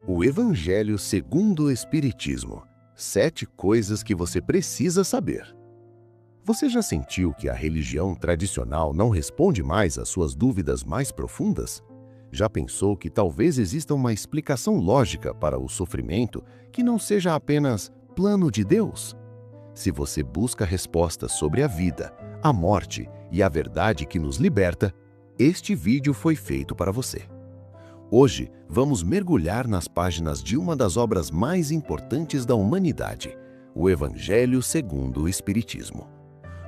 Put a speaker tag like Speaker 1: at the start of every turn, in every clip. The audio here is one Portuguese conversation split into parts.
Speaker 1: O Evangelho segundo o Espiritismo. 7 coisas que você precisa saber. Você já sentiu que a religião tradicional não responde mais às suas dúvidas mais profundas? Já pensou que talvez exista uma explicação lógica para o sofrimento que não seja apenas plano de Deus? Se você busca respostas sobre a vida, a morte e a verdade que nos liberta, este vídeo foi feito para você. Hoje, vamos mergulhar nas páginas de uma das obras mais importantes da humanidade, o Evangelho segundo o Espiritismo.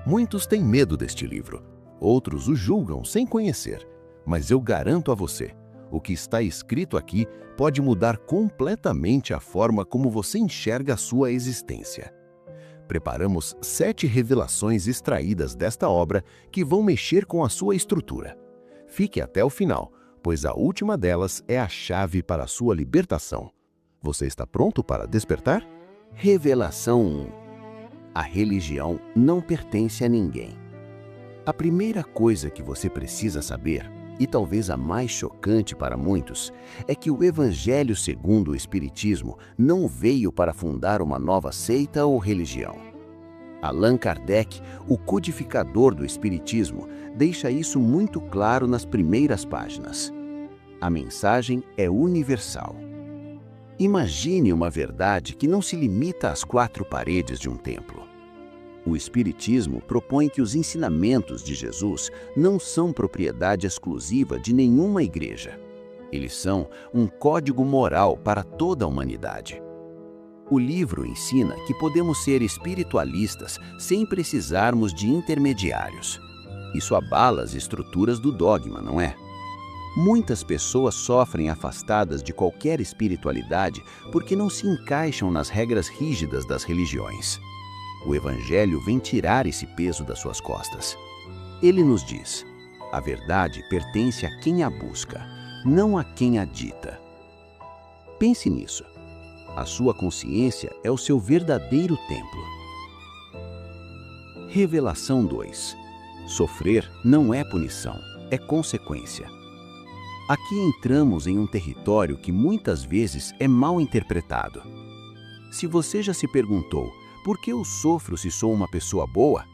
Speaker 1: Muitos têm medo deste livro, outros o julgam sem conhecer, mas eu garanto a você, o que está escrito aqui pode mudar completamente a forma como você enxerga a sua existência. Preparamos 7 revelações extraídas desta obra que vão mexer com a sua estrutura. Fique até o final, pois a última delas é a chave para a sua libertação. Você está pronto para despertar?
Speaker 2: Revelação 1. A religião não pertence a ninguém. A primeira coisa que você precisa saber, e talvez a mais chocante para muitos, é que o Evangelho segundo o Espiritismo não veio para fundar uma nova seita ou religião. Allan Kardec, o codificador do Espiritismo, deixa isso muito claro nas primeiras páginas. A mensagem é universal. Imagine uma verdade que não se limita às 4 paredes de um templo. O Espiritismo propõe que os ensinamentos de Jesus não são propriedade exclusiva de nenhuma igreja. Eles são um código moral para toda a humanidade. O livro ensina que podemos ser espiritualistas sem precisarmos de intermediários. Isso abala as estruturas do dogma, não é? Muitas pessoas sofrem afastadas de qualquer espiritualidade porque não se encaixam nas regras rígidas das religiões. O Evangelho vem tirar esse peso das suas costas. Ele nos diz: a verdade pertence a quem a busca, não a quem a dita. Pense nisso. A sua consciência é o seu verdadeiro templo. Revelação 2. Sofrer não é punição, é consequência. Aqui entramos em um território que muitas vezes é mal interpretado. Se você já se perguntou, por que eu sofro se sou uma pessoa boa?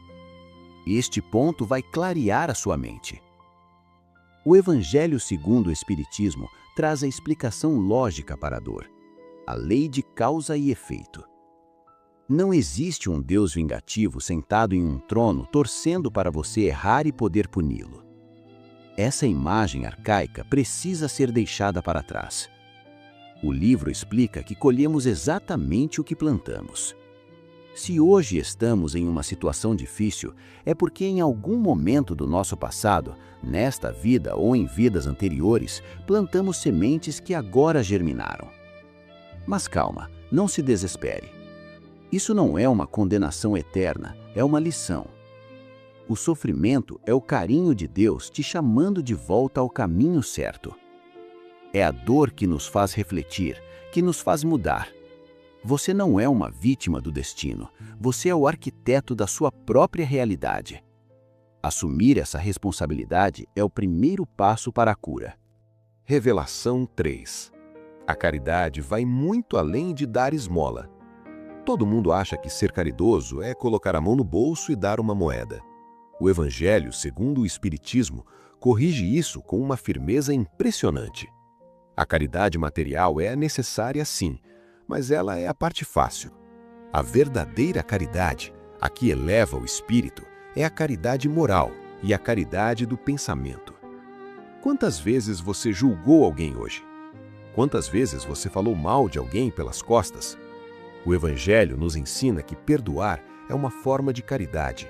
Speaker 2: Este ponto vai clarear a sua mente. O Evangelho segundo o Espiritismo traz a explicação lógica para a dor, a lei de causa e efeito. Não existe um Deus vingativo sentado em um trono torcendo para você errar e poder puni-lo. Essa imagem arcaica precisa ser deixada para trás. O livro explica que colhemos exatamente o que plantamos. Se hoje estamos em uma situação difícil, é porque em algum momento do nosso passado, nesta vida ou em vidas anteriores, plantamos sementes que agora germinaram. Mas calma, não se desespere. Isso não é uma condenação eterna, é uma lição. O sofrimento é o carinho de Deus te chamando de volta ao caminho certo. É a dor que nos faz refletir, que nos faz mudar. Você não é uma vítima do destino, você é o arquiteto da sua própria realidade. Assumir essa responsabilidade é o primeiro passo para a cura.
Speaker 1: Revelação 3. A caridade vai muito além de dar esmola. Todo mundo acha que ser caridoso é colocar a mão no bolso e dar uma moeda. O Evangelho segundo o Espiritismo corrige isso com uma firmeza impressionante. A caridade material é necessária sim, mas ela é a parte fácil. A verdadeira caridade, a que eleva o espírito, é a caridade moral e a caridade do pensamento. Quantas vezes você julgou alguém hoje? Quantas vezes você falou mal de alguém pelas costas? O Evangelho nos ensina que perdoar é uma forma de caridade.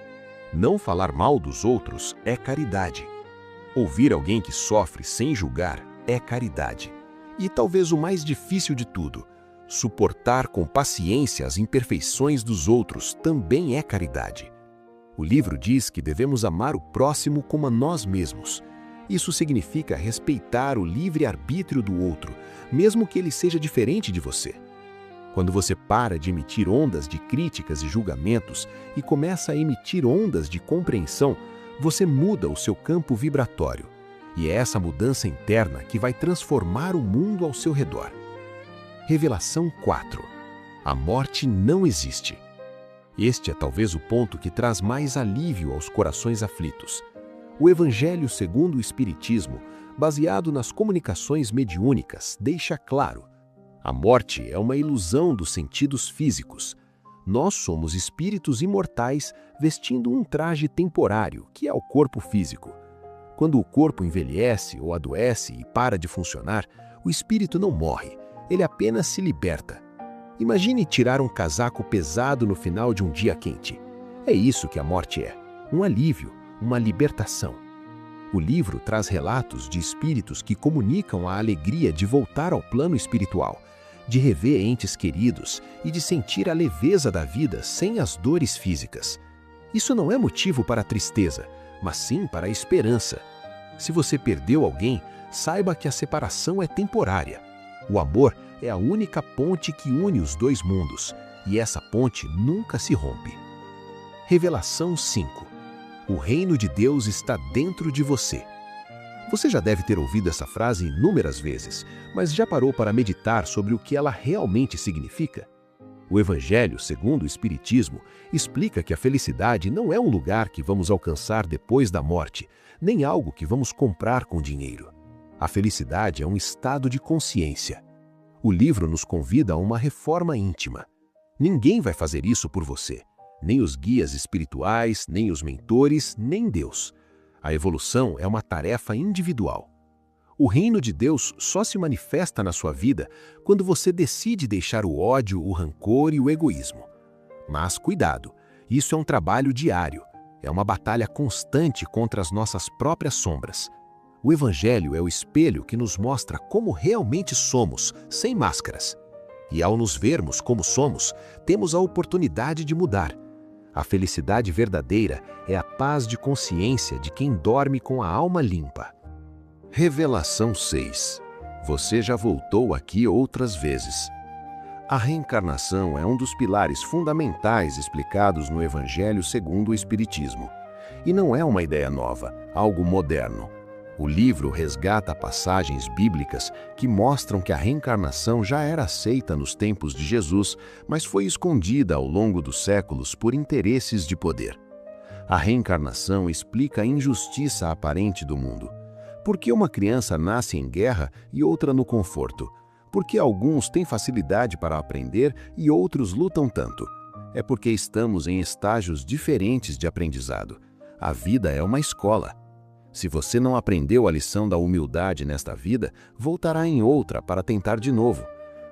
Speaker 1: Não falar mal dos outros é caridade. Ouvir alguém que sofre sem julgar é caridade. E talvez o mais difícil de tudo, suportar com paciência as imperfeições dos outros também é caridade. O livro diz que devemos amar o próximo como a nós mesmos. Isso significa respeitar o livre-arbítrio do outro, mesmo que ele seja diferente de você. Quando você para de emitir ondas de críticas e julgamentos e começa a emitir ondas de compreensão, você muda o seu campo vibratório. E é essa mudança interna que vai transformar o mundo ao seu redor. Revelação 4. A morte não existe. Este é talvez o ponto que traz mais alívio aos corações aflitos. O Evangelho segundo o Espiritismo, baseado nas comunicações mediúnicas, deixa claro: a morte é uma ilusão dos sentidos físicos. Nós somos espíritos imortais vestindo um traje temporário, que é o corpo físico. Quando o corpo envelhece ou adoece e para de funcionar, o espírito não morre, ele apenas se liberta. Imagine tirar um casaco pesado no final de um dia quente. É isso que a morte é: um alívio, uma libertação. O livro traz relatos de espíritos que comunicam a alegria de voltar ao plano espiritual, de rever entes queridos e de sentir a leveza da vida sem as dores físicas. Isso não é motivo para tristeza, mas sim para a esperança. Se você perdeu alguém, saiba que a separação é temporária. O amor é a única ponte que une os dois mundos, e essa ponte nunca se rompe. Revelação 5. O reino de Deus está dentro de você. Você já deve ter ouvido essa frase inúmeras vezes, mas já parou para meditar sobre o que ela realmente significa? O Evangelho, segundo o Espiritismo, explica que a felicidade não é um lugar que vamos alcançar depois da morte, nem algo que vamos comprar com dinheiro. A felicidade é um estado de consciência. O livro nos convida a uma reforma íntima. Ninguém vai fazer isso por você, nem os guias espirituais, nem os mentores, nem Deus. A evolução é uma tarefa individual. O reino de Deus só se manifesta na sua vida quando você decide deixar o ódio, o rancor e o egoísmo. Mas cuidado, isso é um trabalho diário, é uma batalha constante contra as nossas próprias sombras. O Evangelho é o espelho que nos mostra como realmente somos, sem máscaras. E ao nos vermos como somos, temos a oportunidade de mudar. A felicidade verdadeira é a paz de consciência de quem dorme com a alma limpa. Revelação 6. Você já voltou aqui outras vezes. A reencarnação é um dos pilares fundamentais explicados no Evangelho segundo o Espiritismo. E não é uma ideia nova, algo moderno. O livro resgata passagens bíblicas que mostram que a reencarnação já era aceita nos tempos de Jesus, mas foi escondida ao longo dos séculos por interesses de poder. A reencarnação explica a injustiça aparente do mundo. Por que uma criança nasce em guerra e outra no conforto? Por que alguns têm facilidade para aprender e outros lutam tanto? É porque estamos em estágios diferentes de aprendizado. A vida é uma escola. Se você não aprendeu a lição da humildade nesta vida, voltará em outra para tentar de novo.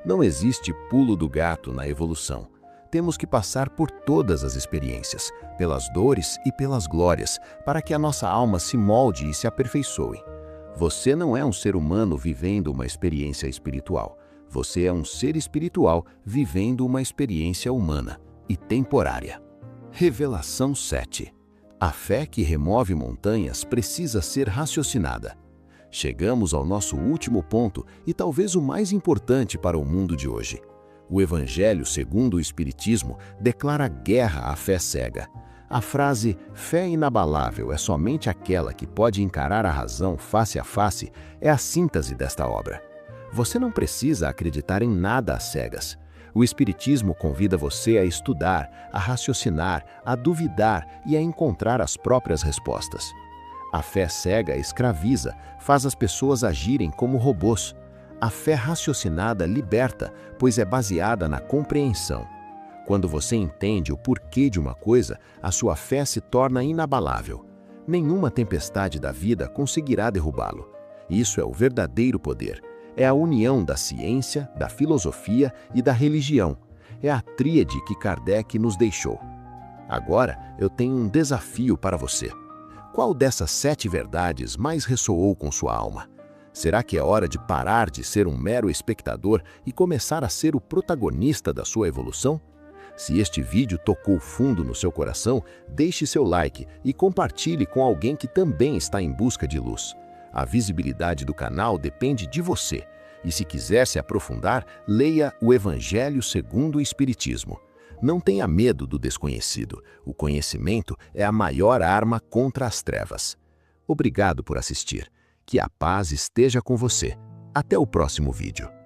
Speaker 1: Não existe pulo do gato na evolução. Temos que passar por todas as experiências, pelas dores e pelas glórias, para que a nossa alma se molde e se aperfeiçoe. Você não é um ser humano vivendo uma experiência espiritual. Você é um ser espiritual vivendo uma experiência humana e temporária. Revelação 7. A fé que remove montanhas precisa ser raciocinada. Chegamos ao nosso último ponto e talvez o mais importante para o mundo de hoje. O Evangelho segundo o Espiritismo declara guerra à fé cega. A frase "fé inabalável é somente aquela que pode encarar a razão face a face" é a síntese desta obra. Você não precisa acreditar em nada às cegas. O Espiritismo convida você a estudar, a raciocinar, a duvidar e a encontrar as próprias respostas. A fé cega escraviza, faz as pessoas agirem como robôs. A fé raciocinada liberta, pois é baseada na compreensão. Quando você entende o porquê de uma coisa, a sua fé se torna inabalável. Nenhuma tempestade da vida conseguirá derrubá-lo. Isso é o verdadeiro poder. É a união da ciência, da filosofia e da religião. É a tríade que Kardec nos deixou. Agora, eu tenho um desafio para você. Qual dessas 7 verdades mais ressoou com sua alma? Será que é hora de parar de ser um mero espectador e começar a ser o protagonista da sua evolução? Se este vídeo tocou fundo no seu coração, deixe seu like e compartilhe com alguém que também está em busca de luz. A visibilidade do canal depende de você. E se quiser se aprofundar, leia o Evangelho segundo o Espiritismo. Não tenha medo do desconhecido. O conhecimento é a maior arma contra as trevas. Obrigado por assistir. Que a paz esteja com você. Até o próximo vídeo.